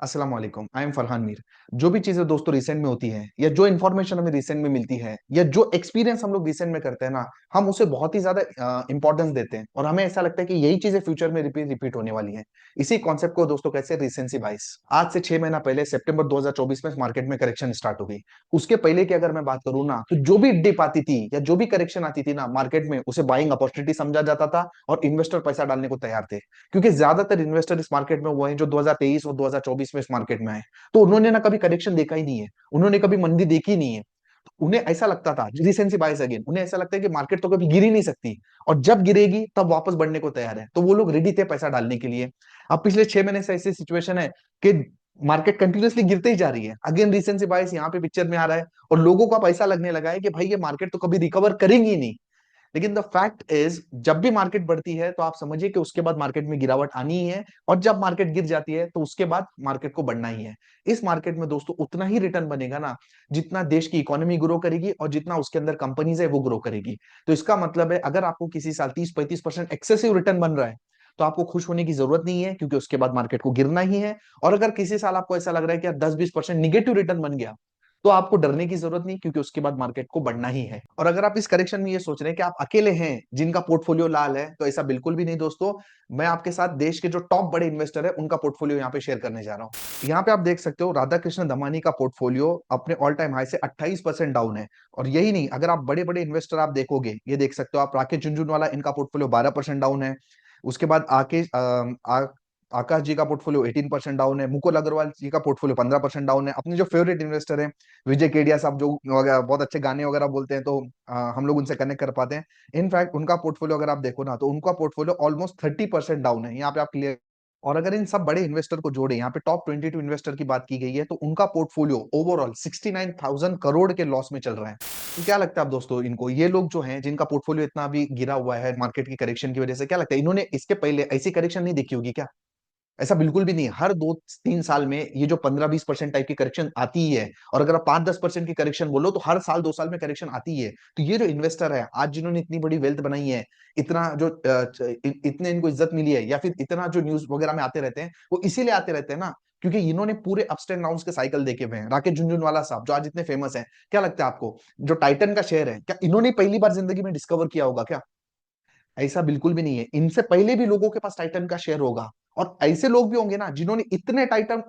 अस्सलाम वालेकुम। I am Farhan Mir. जो भी चीजें दोस्तों रिसेंट में होती हैं या जो इन्फॉर्मेशन हमें रिसेंट में मिलती है या जो एक्सपीरियंस हम लोग रिसेंट में करते हैं ना, हम उसे बहुत ही ज्यादा इंपॉर्टेंस देते हैं और हमें ऐसा लगता है कि यही चीजें फ्यूचर में रिपीट रिपीट होने वाली हैं। इसी कॉन्सेप्ट को दोस्तों कहते हैं रिसेंसी बाइस। आज से 6 महीना पहले सितंबर 2024 में मार्केट में करेक्शन स्टार्ट हो गई। उसके पहले की अगर मैं बात करूँ ना, तो जो भी डिप आती थी या जो भी करेक्शन आती थी ना मार्केट में, उसे बाइंग अपॉर्चुनिटी समझा जाता था और इन्वेस्टर पैसा डालने को तैयार थे। क्योंकि ज्यादातर इन्वेस्टर इस मार्केट में वो हैं जो 2023 और 2024 में इस मार्केट में आए। तो उन्होंने ना कभी करेक्शन देखा ही नहीं है, उन्होंने कभी मंदी देखी नहीं है। तो उन्हें ऐसा लगता था, रिसेंसी बायस अगेन, उन्हें ऐसा लगता है कि मार्केट तो कभी गिर ही नहीं सकती और जब गिरेगी तब वापस बढ़ने को तैयार है, तो वो लोग रेडी थे पैसा डालने के लिए। अब पिछले 6 महीने से ऐसी सिचुएशन है कि मार्केट कंटिन्यूअसली गिरते ही जा रही है। अगेन रिसेंसी बायस यहाँ पे पिक्चर में आ रहा है और लोगों को अब ऐसा लगने लगा है कि भाई ये मार्केट तो कभी रिकवर करेंगी ही नहीं। लेकिन द फैक्ट इज, जब भी मार्केट बढ़ती है तो आप समझिए कि उसके बाद मार्केट में गिरावट आनी ही है, और जब मार्केट गिर जाती है तो उसके बाद मार्केट को बढ़ना ही है। इस मार्केट में दोस्तों उतना ही रिटर्न बनेगा ना, जितना देश की इकोनॉमी ग्रो करेगी और जितना उसके अंदर कंपनीज है वो ग्रो करेगी। तो इसका मतलब है, अगर आपको किसी साल 30-35% एक्सेसिव रिटर्न बन रहा है तो आपको खुश होने की जरूरत नहीं है, क्योंकि उसके बाद मार्केट को गिरना ही है। और अगर किसी साल आपको ऐसा लग रहा है कि यार 10-20% निगेटिव रिटर्न बन गया, तो आपको डरने की जरूरत नहीं, क्योंकि उसके बाद मार्केट को बढ़ना ही है। और अगर आप इस करेक्शन में ये सोच रहे हैं कि आप अकेले हैं जिनका पोर्टफोलियो लाल है, तो ऐसा बिल्कुल भी नहीं दोस्तों। मैं आपके साथ देश के जो टॉप बड़े इन्वेस्टर है उनका पोर्टफोलियो यहाँ पे शेयर करने जा रहा हूँ। यहाँ पे आप देख सकते हो राधा कृष्ण दमानी का पोर्टफोलियो अपने ऑल टाइम हाई से 28% डाउन है। और यही नहीं, अगर आप बड़े बड़े इन्वेस्टर आप देखोगे, ये देख सकते हो आप, राकेश झुनझुनवाला, इनका पोर्टफोलियो 12% डाउन है। उसके बाद आकाश जी का पोर्टफोलियो 18% डाउन है। मुकुल अग्रवाल जी का पोर्टफोलियो 15% डाउन है। अपने जो फेवरेट इन्वेस्टर हैं विजय केडिया साहब, जो बहुत अच्छे गाने वगैरह बोलते हैं, तो हम लोग उनसे कनेक्ट कर पाते हैं। इनफैक्ट उनका पोर्टफोलियो अगर आप देखो ना, तो उनका पोर्टफोलियो ऑलमोस्ट 30% डाउन है। यहाँ पे आप क्लियर। और अगर इन सब बड़े इन्वेस्टर को जोड़े, यहाँ पे टॉप 22 इन्वेस्टर की बात की गई है, तो उनका पोर्टफोलियो ओवरऑल 69,000 करोड़ के लॉस में चल रहा है। तो क्या लगता है आप दोस्तों, इनको, ये लोग जो हैं जिनका पोर्टफोलियो इतना अभी गिरा हुआ है मार्केट की करेक्शन की वजह से, क्या लगता है इन्होंने इसके पहले ऐसी करेक्शन नहीं देखी होगी क्या? ऐसा बिल्कुल भी नहीं है। हर 2-3 साल में ये जो 15-20% टाइप की करेक्शन आती ही है। और अगर आप 5-10% की करेक्शन बोलो, तो हर साल 2 साल में करेक्शन आती ही है। तो ये जो इन्वेस्टर है आज, जिन्होंने इतनी बड़ी वेल्थ बनाई है, इतना जो इतने इनको इज्जत मिली है, या फिर इतना जो न्यूज वगैरह में आते रहते हैं, वो इसीलिए आते रहते हैं ना, क्योंकि इन्होंने पूरे अप्स एंड डाउन्स के साइकिल देखे हुए हैं। राकेश झुनझुनवाला साहब जो आज इतने फेमस हैं, क्या लगता है आपको, जो टाइटन का शेयर है, क्या इन्होंने पहली बार जिंदगी में डिस्कवर किया होगा क्या? ऐसा बिल्कुल भी नहीं है। इनसे पहले भी लोगों के पास टाइटन का शेयर होगा, और ऐसे लोग भी होंगे ना जिन्होंने इतने टाइटन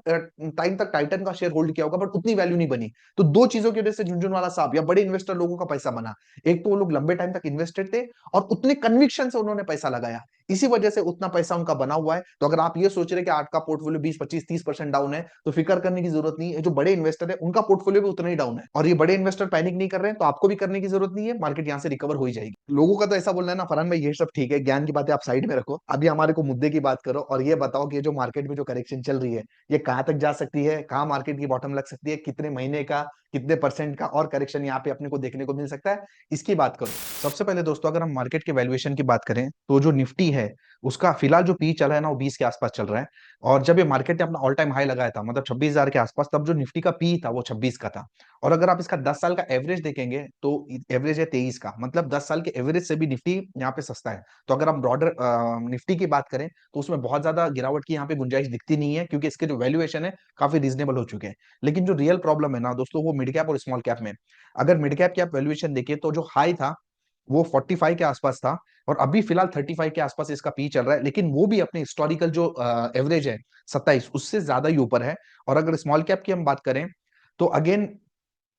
टाइम तक टाइटन का शेयर होल्ड किया होगा, बट उतनी वैल्यू नहीं बनी। तो दो चीजों की वजह से झुनझुनवाला साहब या बड़े इन्वेस्टर लोगों का पैसा बना। एक तो वो लोग लंबे टाइम तक इन्वेस्टेड थे और उतने कन्विक्शन से उन्होंने पैसा लगाया, इसी वजह से उतना पैसा उनका बना हुआ है। तो अगर आप ये सोच रहे हैं कि आज का पोर्टफोलियो 20-25-30% डाउन है, तो फिक्र करने की जरूरत नहीं है। जो बड़े इन्वेस्टर है उनका पोर्टफोलियो भी उतना ही डाउन है, और ये बड़े इन्वेस्टर पैनिक नहीं कर रहे हैं, तो आपको भी करने की जरूरत नहीं है। मार्केट यहाँ से रिकवर हो ही जाएगी। लोगों का तो ऐसा बोलना है ना, फरहान भाई ये सब ठीक है, ज्ञान की बातें आप साइड में रखो, अभी हमारे को मुद्दे की बात करो और ये बताओ कि ये जो मार्केट में जो करेक्शन चल रही है, ये कहाँ तक जा सकती है, कहाँ मार्केट की बॉटम लग सकती है, कितने महीने का, कितने परसेंट का और करेक्शन यहाँ पे अपने को देखने को मिल सकता है, इसकी बात करो। सबसे पहले दोस्तों, अगर हम मार्केट के वैल्यूएशन की बात करें, तो जो निफ्टी है उसका फिलहाल जो पी चल रहा है ना, वो 20 के आसपास चल रहा है। और जब ये मार्केट ने अपना ऑल टाइम हाई लगाया था, मतलब 26,000 के आसपास, तब जो निफ्टी का पी था वो 26 का था। और अगर आप इसका 10 साल का एवरेज देखेंगे, तो एवरेज है 23 का, मतलब 10 साल के एवरेज से भी निफ्टी यहाँ पे सस्ता है। तो अगर हम ब्रॉडर निफ्टी की बात करें, तो उसमें बहुत ज्यादा गिरावट की यहाँ पे गुंजाइश दिखती नहीं है, क्योंकि इसके जो वैल्यूएशन है काफी रीजनेबल हो चुके हैं। लेकिन जो रियल प्रॉब्लम है ना दोस्तों, वो मिड कैप और स्मॉल कैप में। अगर मिड कैप की आप वैल्यूएशन देखिए, तो जो हाई था वो 45 के आसपास था, और अभी फिलहाल 35 के आसपास इसका पी चल रहा है। लेकिन वो भी अपने हिस्टोरिकल जो एवरेज है 27, उससे ज्यादा ही ऊपर है। और अगर स्मॉल कैप की हम बात करें, तो अगेन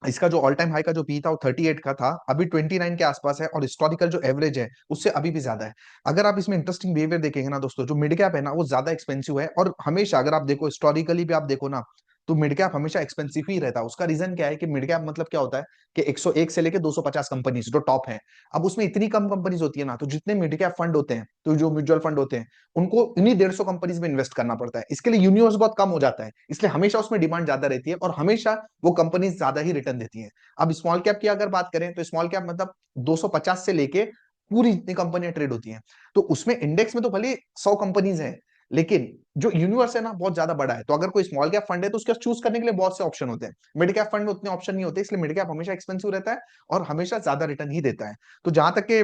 इसका जो ऑल टाइम हाई का जो पी था वो 38 का था, अभी 29 के आसपास है, और हिस्टोरिकल जो एवरेज है उससे अभी भी ज्यादा है। अगर आप इसमें इंटरेस्टिंग बिहेवियर देखेंगे ना दोस्तों, जो मिड कैप है ना वो ज्यादा एक्सपेंसिव है। और हमेशा अगर आप देखो हिस्टोरिकली भी आप देखो ना, तो मिड कैप हमेशा एक्सपेंसिव ही रहता है। उसका रीजन क्या है कि मिड कैप मतलब क्या होता है कि 101 से लेके 250 कंपनीज जो टॉप हैं। अब उसमें इतनी कम कंपनीज होती है ना, तो जितने मिड कैप फंड होते हैं, तो जो म्यूचुअल फंड होते हैं, उनको इन्हीं 150 कंपनीज में इन्वेस्ट करना पड़ता है। इसके लिए यूनिवर्स बहुत कम हो जाता है, इसलिए हमेशा उसमें डिमांड ज्यादा रहती है, और हमेशा वो कंपनीज ज्यादा ही रिटर्न देती है। अब स्मॉल कैप की अगर बात करें, तो स्मॉल कैप मतलब 250 से लेके पूरी जितनी कंपनियां ट्रेड होती हैं, तो उसमें इंडेक्स में तो भले 100 कंपनीज हैं, लेकिन जो यूनिवर्स है ना बहुत ज्यादा बड़ा है। तो अगर कोई स्मॉल कैप फंड है, तो उसका चूज करने के लिए बहुत से ऑप्शन होते हैं। मिड कैप फंड में उतने ऑप्शन नहीं होते, इसलिए मिड कैप हमेशा एक्सपेंसिव रहता है और हमेशा ज्यादा रिटर्न ही देता है। तो जहां तक के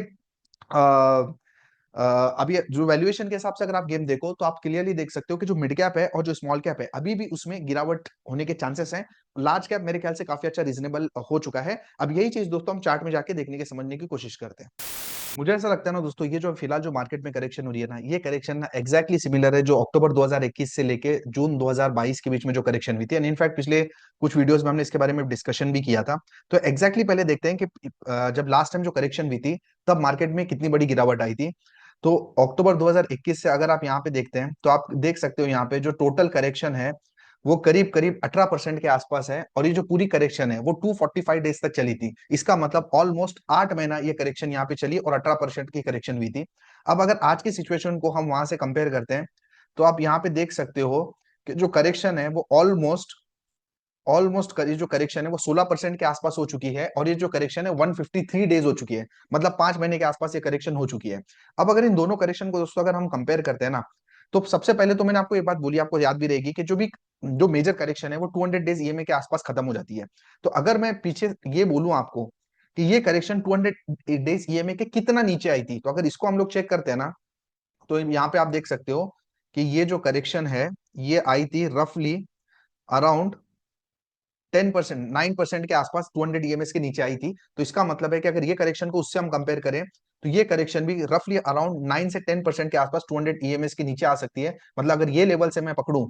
अभी जो वैल्यूएशन के हिसाब से अगर आप गेम देखो तो आप क्लियरली देख सकते हो कि जो मिड कैप है और जो स्मॉल कैप है अभी भी उसमें गिरावट होने के चांसेस हैं। लार्ज कैप मेरे ख्याल से काफी अच्छा रीजनेबल हो चुका है। अब यही चीज दोस्तों हम चार्ट में जाके देखने के समझने की कोशिश करते हैं। मुझे ऐसा लगता है ना दोस्तों, ये जो फिलहाल जो मार्केट में करेक्शन हो रही है ना, ये करेक्शन ना एग्जैक्टली सिमिलर है जो अक्टूबर 2021 से लेके जून 2022 के बीच में जो करेक्शन हुई थी। एंड इनफैक्ट पिछले कुछ वीडियोस में हमने इसके बारे में डिस्कशन भी किया था। तो एग्जैक्टली पहले देखते हैं कि जब लास्ट टाइम जो करेक्शन हुई थी तब मार्केट में कितनी बड़ी गिरावट आई थी। तो अक्टूबर 2021 से अगर आप यहाँ पे देखते हैं तो आप देख सकते हो यहाँ पे जो टोटल करेक्शन है वो करीब करीब 18% के आसपास है। और ये जो पूरी करेक्शन है वो 245 डेज तक चली थी। इसका मतलब ऑलमोस्ट 8 महीना ये करेक्शन यहाँ पे चली और 18% की करेक्शन हुई थी। अब अगर आज की सिचुएशन को हम वहां से कंपेयर करते हैं तो आप यहाँ पे देख सकते हो कि जो करेक्शन है वो ऑलमोस्ट ऑलमोस्ट ये जो करेक्शन है वो 16% के आसपास हो चुकी है। और ये जो करेक्शन है 153 डेज हो चुकी है, मतलब 5 महीने के आसपास ये करेक्शन हो चुकी है। अब अगर इन दोनों करेक्शन को दोस्तों अगर हम कंपेयर करते हैं ना, तो सबसे पहले तो मैंने आपको ये बात बोली, आपको याद भी रहेगी कि जो मेजर करेक्शन है वो 200 डेज ईएमए के आसपास खत्म हो जाती है। तो अगर मैं पीछे ये बोलूं आपको कि ये करेक्शन 200 डेज ईएमए के कितना नीचे आई थी, तो अगर इसको हम लोग चेक करते हैं ना, तो यहाँ पे आप देख सकते हो कि ये जो करेक्शन है ये आई थी रफली अराउंड 10%, 9% के आसपास 200 ईएमएस के नीचे आई थी। तो इसका मतलब है कि अगर ये करेक्शन को उससे हम कंपेयर करें तो ये करेक्शन भी रफली अराउंड 9 से 10% के आसपास 200 ईएमएस के नीचे आ सकती है। मतलब अगर ये लेवल से मैं पकड़ूं,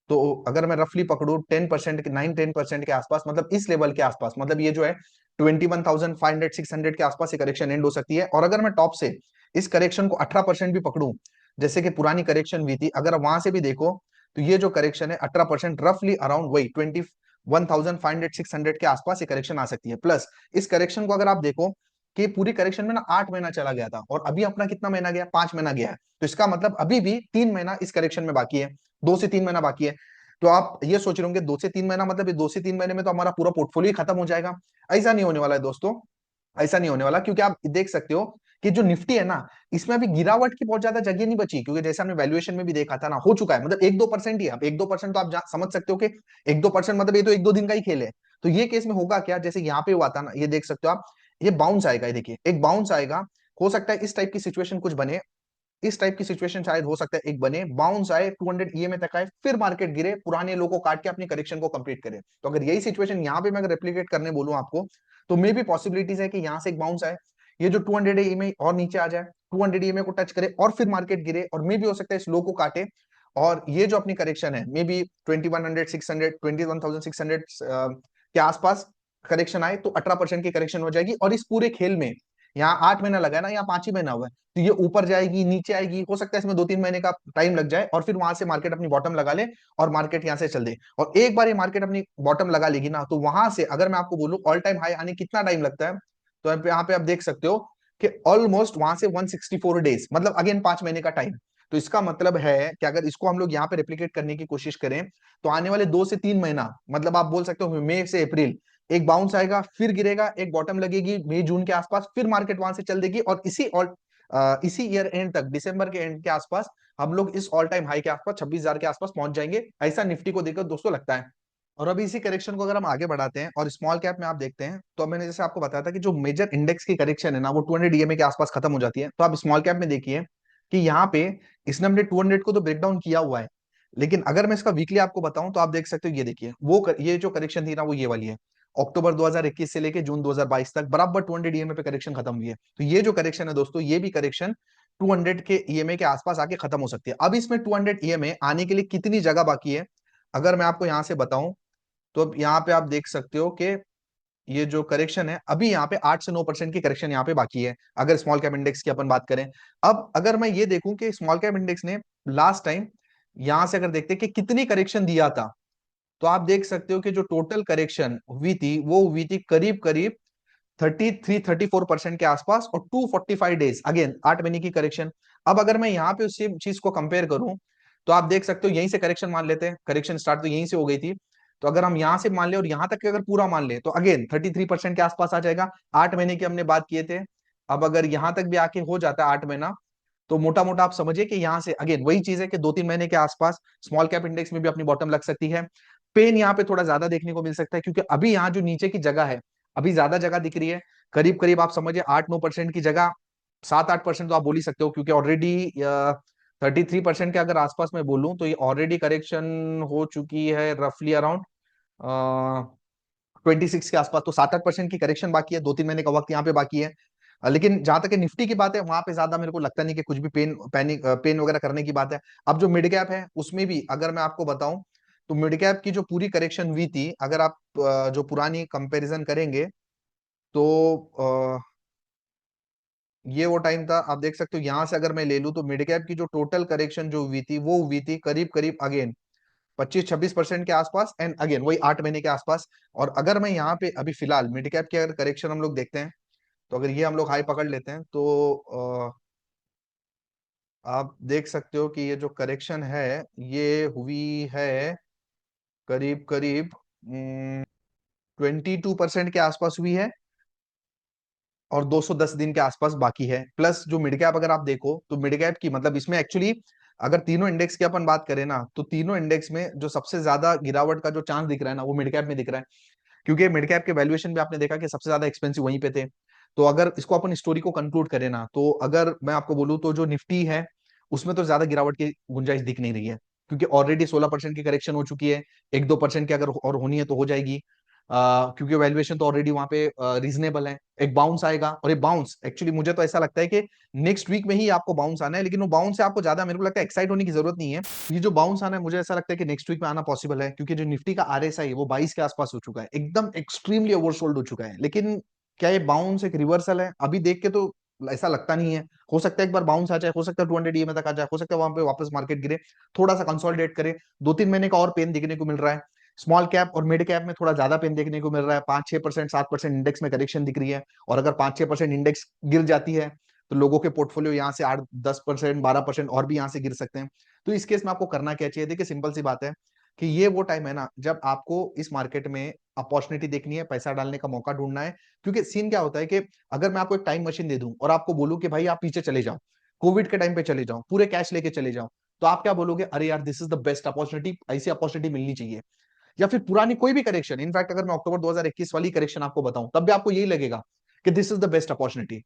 तो अगर मैं रफली पकड़ू 10% के 9-10% के आसपास, मतलब इस लेवल के आसपास, मतलब ये जो है 21,500 600 के आसपास ये करेक्शन एंड हो सकती है। और अगर मैं टॉप से इस करेक्शन को 18% भी पकड़ूं, जैसे कि पुरानी करेक्शन हुई थी, अगर वहां से भी देखो तो ये जो करेक्शन है 18% रफली अराउंड वही 21,500 600 के आसपास ये करेक्शन आ सकती है। प्लस इस करेक्शन को अगर आप देखो कि पूरी करेक्शन में ना 8 महीना चला गया था और अभी अपना कितना महीना गया, 5 महीना गया है। तो इसका मतलब अभी भी 3 महीना इस करेक्शन में बाकी है, 2 से 3 महीना बाकी है। तो आप ये सोच रहे होंगे 2 से 3 महीना मतलब ये 2 से 3 महीने में तो हमारा पूरा पोर्टफोलियो खत्म हो जाएगा। ऐसा नहीं होने वाला है दोस्तों, ऐसा नहीं होने वाला। क्योंकि आप देख सकते हो कि जो निफ्टी है ना, इसमें अभी गिरावट की बहुत ज्यादा जगह नहीं बची, क्योंकि जैसे हमने वैल्यूएशन में भी देखा था ना, हो चुका है, मतलब 1-2% ही है। अब 1-2% तो आप समझ सकते हो कि 1-2% मतलब ये तो 1-2 दिन का ही खेल है। तो ये केस में होगा क्या, जैसे यहाँ पे हुआ था ना, ये देख सकते हो आप, ये बाउंस आएगा, ये देखिए एक बाउंस आएगा। हो सकता है इस टाइप की सिचुएशन कुछ बने, इस टाइप की सिचुएशन शायद हो सकता है एक बने, बाउंस आए 200 ईएमए तक आए, फिर मार्केट गिरे, पुराने लो को काट के अपनी करेक्शन को कंप्लीट करे। तो अगर यही सिचुएशन यहाँ पे मैं अगर रेप्लिकेट करने बोलूं आपको, तो मे भी पॉसिबिलिटीज है कि यहाँ से एक बाउंस आए, ये जो 200 ईएमए और नीचे आ जाए, 200 ईएमए को टच करे और फिर मार्केट गिरे, और मे भी हो सकता है इस लो को काटे। और ये जो अपनी करेक्शन है मे बी 21,600 के आसपास करेक्शन आए, तो 18% की करेक्शन हो जाएगी। और इस पूरे खेल में यहाँ 8 महीना लगा है ना, यहाँ 5 ही महीना हुआ है, तो ये ऊपर जाएगी नीचे आएगी, हो सकता है इसमें 2-3 महीने का टाइम लग जाए, और फिर वहां से मार्केट अपनी बॉटम लगा ले और मार्केट यहाँ से चल दे। और एक बार ये मार्केट अपनी बॉटम लगा लेगी ना, तो वहां से अगर मैं आपको बोलूं ऑल टाइम हाई आने कितना टाइम लगता है, तो यहाँ पे आप देख सकते हो कि ऑलमोस्ट वहां से 164 डेज, मतलब अगेन 5 महीने का टाइम। तो इसका मतलब है कि अगर इसको हम लोग यहाँ पे रेप्लिकेट करने की कोशिश करें, तो आने वाले 2 से 3 महीना, मतलब आप बोल सकते हो मई से अप्रैल, एक बाउंस आएगा, फिर गिरेगा, एक बॉटम लगेगी मई जून के आसपास, फिर मार्केट वहां से चल देगी, और इसी ईयर एंड तक, दिसंबर के एंड के आसपास, हम लोग इस ऑल टाइम हाई के आसपास 26,000 के आसपास पहुंच जाएंगे, ऐसा निफ्टी को देखकर दोस्तों लगता है। और अभी इसी करेक्शन को अगर हम आगे बढ़ाते हैं और स्मॉल कैप में आप देखते हैं, तो मैंने जैसे आपको बताया था कि जो मेजर इंडेक्स की करेक्शन है ना वो 200 ईएमए के आसपास खत्म हो जाती है। तो आप स्मॉल कैप में देखिए कि यहाँ पे इसने हमने 200 को तो ब्रेक डाउन किया हुआ है, लेकिन अगर मैं इसका वीकली आपको बताऊं तो आप देख सकते हो, ये देखिए ये जो करेक्शन थी ना वो ये वाली है, अक्टूबर 2021 से लेके जून 2022 तक बराबर 200 ईएमए पे करेक्शन खत्म हुई है। तो ये जो करेक्शन है दोस्तों, ये भी करेक्शन 200 के ईएमए के आसपास आके खत्म हो सकती है। अब इसमें 200 ईएमए आने के लिए कितनी जगह बाकी है, अगर मैं आपको यहां से बताऊं, तो अब यहाँ पे आप देख सकते हो कि ये जो करेक्शन है अभी यहाँ पे 8 से 9% की करेक्शन यहाँ पे बाकी है, अगर स्मॉल कैप इंडेक्स की अपन बात करें। अब अगर मैं ये देखूं कि स्मॉल कैप इंडेक्स ने लास्ट टाइम यहां से अगर देखते हैं कि कितनी करेक्शन दिया था, तो आप देख सकते हो कि जो टोटल करेक्शन हुई थी वो हुई थी करीब करीब 33-34% के आसपास, और 245 डेज, अगेन 8 महीने की करेक्शन। अब अगर मैं यहाँ पे उसी चीज को कंपेयर करूं, तो आप देख सकते हो यहीं से करेक्शन मान लेते हैं, करेक्शन स्टार्ट तो यहीं से हो गई थी। तो अगर हम यहां से मान ले और यहां तक के अगर पूरा मान ले, तो अगेन 33% के आसपास आ जाएगा। 8 महीने की हमने बात किए थे, अब अगर यहां तक भी आके हो जाता है 8 महीना, तो मोटा मोटा आप समझिए कि यहां से अगेन वही चीज है कि 2-3 महीने के आसपास स्मॉल कैप इंडेक्स में भी अपनी बॉटम लग सकती है। पेन यहाँ पे थोड़ा ज्यादा देखने को मिल सकता है, क्योंकि अभी यहाँ जो नीचे की जगह है, अभी ज्यादा जगह दिख रही है, करीब करीब आप समझिए 8-9% की जगह 7-8% तो आप बोल ही सकते हो, क्योंकि ऑलरेडी 33% के अगर आसपास मैं बोलूं तो ये ऑलरेडी करेक्शन हो चुकी है रफली अराउंड 26 के आसपास। तो 7-8% की करेक्शन बाकी है, 2-3 महीने का वक्त यहाँ पे बाकी है। लेकिन जहां तक निफ्टी की बात है, वहां पे ज्यादा मेरे को लगता नहीं कि कुछ भी पेन वगैरह करने की बात है। अब जो मिड कैप है उसमें भी अगर मैं आपको बताऊं, तो मिड कैप की जो पूरी करेक्शन हुई थी, अगर आप जो पुरानी कंपैरिजन करेंगे, तो ये वो टाइम था, आप देख सकते हो यहाँ से अगर मैं ले लूं तो मिड कैप की जो टोटल करेक्शन जो हुई थी वो हुई थी करीब करीब अगेन 25-26% के आसपास, एंड अगेन वही 8 महीने के आसपास। और अगर मैं यहाँ पे अभी फिलहाल मिड कैप की अगर करेक्शन हम लोग देखते हैं, तो अगर ये हम लोग हाई पकड़ लेते हैं, तो आप देख सकते हो कि ये जो करेक्शन है ये हुई है करीब करीब 22% के आसपास हुई है, और 210 दिन के आसपास बाकी है। प्लस जो मिड कैप अगर आप देखो, तो मिड कैप की मतलब इसमें एक्चुअली अगर तीनों इंडेक्स की अपन बात करें ना, तो तीनों इंडेक्स में जो सबसे ज्यादा गिरावट का जो चांस दिख रहा है ना, वो मिड कैप में दिख रहा है। क्योंकि मिड कैप के वैल्यूएशन भी आपने देखा कि सबसे ज्यादा एक्सपेंसिव वहीं पे थे। तो अगर इसको अपन स्टोरी को कंक्लूड करें ना, तो अगर मैं आपको बोलूं तो जो निफ्टी है उसमें तो ज्यादा गिरावट की गुंजाइश दिख नहीं रही है, क्योंकि ऑलरेडी 16% की करेक्शन हो चुकी है। 1-2% की अगर और होनी है तो हो जाएगी, क्योंकि वैल्यूएशन तो ऑलरेडी वहां पे रीजनेबल है। एक बाउंस आएगा, और ये बाउंस एक्चुअली मुझे तो ऐसा लगता है कि नेक्स्ट वीक में ही आपको बाउंस आना है, लेकिन वो बाउंस से आपको ज्यादा मेरे को लगता है एक्साइट होने की जरूरत नहीं है। ये जो बाउंस आना है मुझे ऐसा लगता है कि नेक्स्ट वीक में आना पॉसिबल है, क्योंकि जो निफ्टी का आरएसआई है वो 22 के आसपास हो चुका है, एकदम एक्सट्रीमली ओवरसोल्ड हो चुका है। लेकिन क्या ये बाउंस एक रिवर्सल है? अभी देख के तो ऐसा लगता नहीं है। हो सकता है एक बार बाउंस आ जाए, हो सकता है 200 ईएमए तक आ जाए, हो सकता है वहां पे वापस मार्केट गिरे, थोड़ा सा कंसोलिडेट करे। 2-3 महीने का और पेन देखने को मिल रहा है। स्मॉल कैप और मिड कैप में थोड़ा ज्यादा पेन देखने को मिल रहा है, 5-6%, 7% इंडेक्स में करेक्शन दिख रही है। और अगर 5-6% इंडेक्स गिर जाती है, तो लोगों के पोर्टफोलियो यहाँ से 8-10%, 12% और भी यहाँ से गिर सकते हैं। तो इस केस में आपको करना क्या चाहिए? देखिए सिंपल सी बात है कि ये वो टाइम है ना जब आपको इस मार्केट में अपॉर्चुनिटी देखनी है, पैसा डालने का मौका ढूंढना है। क्योंकि सीन क्या होता है कि अगर मैं आपको एक टाइम मशीन दे दूं और आपको बोलूं कि भाई आप पीछे चले जाओ, कोविड के टाइम पे चले जाओ, पूरे कैश लेके चले जाओ, तो आप क्या बोलोगे? अरे यार this is the best opportunity, ऐसी अपॉर्चुनिटी मिलनी चाहिए। या फिर पुरानी कोई भी करेक्शन, इनफैक्ट अगर मैं अक्टूबर 2021 वाली करेक्शन आपको बताऊं, तब भी आपको यही लगेगा कि this is the best opportunity,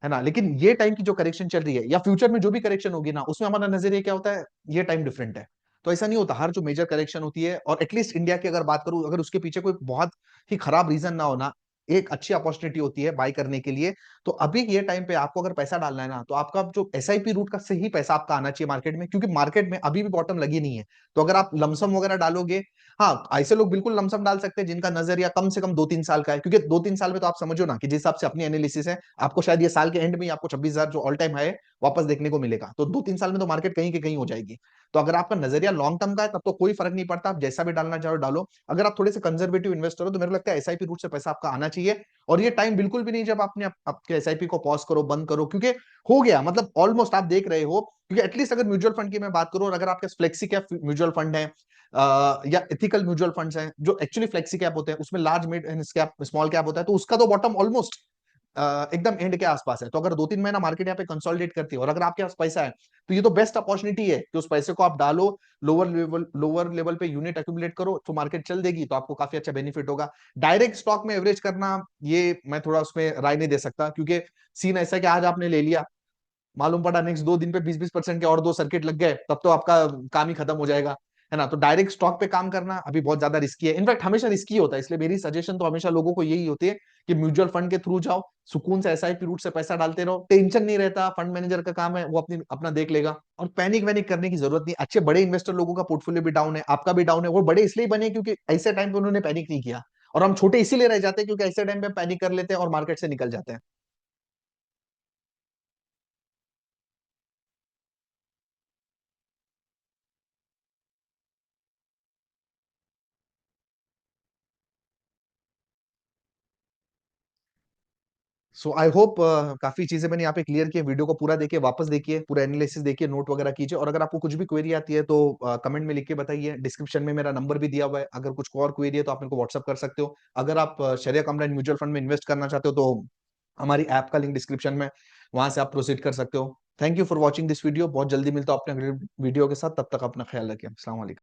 है ना। लेकिन ये टाइम की जो करेक्शन चल रही है, या फ्यूचर में जो भी करेक्शन होगी ना, उसमें हमारा नजरिया क्या होता है? ये टाइम डिफरेंट है। तो ऐसा नहीं होता, हर जो मेजर करेक्शन होती है, और एटलीस्ट इंडिया की अगर बात करूं, अगर उसके पीछे कोई बहुत ही खराब रीजन ना होना, एक अच्छी अपॉर्चुनिटी होती है बाय करने के लिए। तो अभी ये टाइम पे आपको अगर पैसा डालना है ना, तो आपका जो एसआईपी रूट का से ही पैसा आपका आना चाहिए मार्केट में, क्योंकि मार्केट में अभी भी बॉटम लगी नहीं है। तो अगर आप लमसम वगैरह डालोगे, हाँ ऐसे लोग बिल्कुल लमसम डाल सकते हैं जिनका नजरिया कम से कम 2-3 साल का है, क्योंकि 2-3 साल में तो आप समझो ना कि जिस हिसाब से अपनी एनालिसिस है, आपको शायद ये साल के एंड में ही आपको 26,000 जो ऑल टाइम हाई है वापस देखने को मिलेगा। तो 2-3 साल में तो मार्केट कहीं के कहीं हो जाएगी। तो अगर आपका नजरिया लॉन्ग टर्म का है, तब तो कोई फर्क नहीं पड़ता, आप जैसा भी डालना चाहो डालो। अगर आप थोड़े से कंजर्वेटिव इन्वेस्टर हो, तो मेरे को लगता है एसआईपी रूट से पैसा आपका आना चाहिए। और ये टाइम बिल्कुल भी नहीं जब आपने आपके एसआईपी को पॉज करो, बंद करो, क्योंकि हो गया, मतलब ऑलमोस्ट आप देख रहे हो। क्योंकि एटलीस्ट अगर म्यूचुअल फंड की मैं बात करूं, और अगर आपके फ्लेक्सी कैप म्यूचुअल फंड है, या एथिकल म्यूचुअल फंड्स हैं जो एक्चुअली फ्लेक्सी कैप होते हैं, उसमें large mid and cap small cap होता है, तो उसका तो बॉटम ऑलमोस्ट एकदम एंड के आसपास है। तो अगर 2-3 महीना मार्केट यहाँ पे कंसोलिडेट करती है, और अगर आपके पास पैसा है, तो ये तो बेस्ट अपॉर्चुनिटी है कि उस पैसे को आप डालो, लोअर लेवल पे यूनिट एक्यूमुलेट करो, तो मार्केट चल देगी, तो आपको काफी अच्छा बेनिफिट होगा। डायरेक्ट स्टॉक में एवरेज करना, ये मैं थोड़ा उसमें राय नहीं दे सकता, क्योंकि सीन ऐसा है कि आज आपने ले लिया, मालूम पड़ा नेक्स्ट 2 दिन पे 20-20% के और 2 सर्किट लग गए, तब तो आपका काम ही खत्म हो जाएगा, है ना। तो डायरेक्ट स्टॉक पे काम करना अभी बहुत ज्यादा रिस्की है, इनफैक्ट हमेशा रिस्की होता है। इसलिए मेरी सजेशन तो हमेशा लोगों को यही होती है कि म्यूचुअल फंड के थ्रू जाओ, सुकून से एसआईपी रूट से पैसा डालते रहो, टेंशन नहीं रहता, फंड मैनेजर का काम है, वो अपनी अपना देख लेगा। और पैनिक वैनिक करने की जरूरत नहीं। अच्छे बड़े इन्वेस्टर लोगों का पोर्टफोलियो भी डाउन है, आपका भी डाउन है, वो बड़े इसलिए बने क्योंकि ऐसे टाइम पे उन्होंने पैनिक नहीं किया। और हम छोटे इसीलिए रह जाते हैं क्योंकि ऐसे टाइम पे पैनिक कर लेते हैं और मार्केट से निकल जाते हैं। सो आई होप काफी चीजें मैंने यहाँ पे क्लियर की है। वीडियो को पूरा देखिए, वापस देखिए, पूरा एनालिसिस देखिए, नोट वगैरह कीजिए, और अगर आपको कुछ भी क्वेरी आती है तो कमेंट में लिख के बताइए। डिस्क्रिप्शन में मेरा नंबर भी दिया हुआ है, अगर कुछ और क्वेरी है तो आप मेरे को व्हाट्सअप कर सकते हो। अगर आप शरिया कमरान म्यूचुअल फंड में इन्वेस्ट करना चाहते हो, तो हमारी ऐप का लिंक डिस्क्रिप्शन में, वहां से आप प्रोसीड कर सकते हो। Thank you for watching this video. बहुत जल्दी मिलता हूँ अपने वीडियो के साथ, तब तक अपना ख्याल रखिए। अस्सलाम वालेकुम।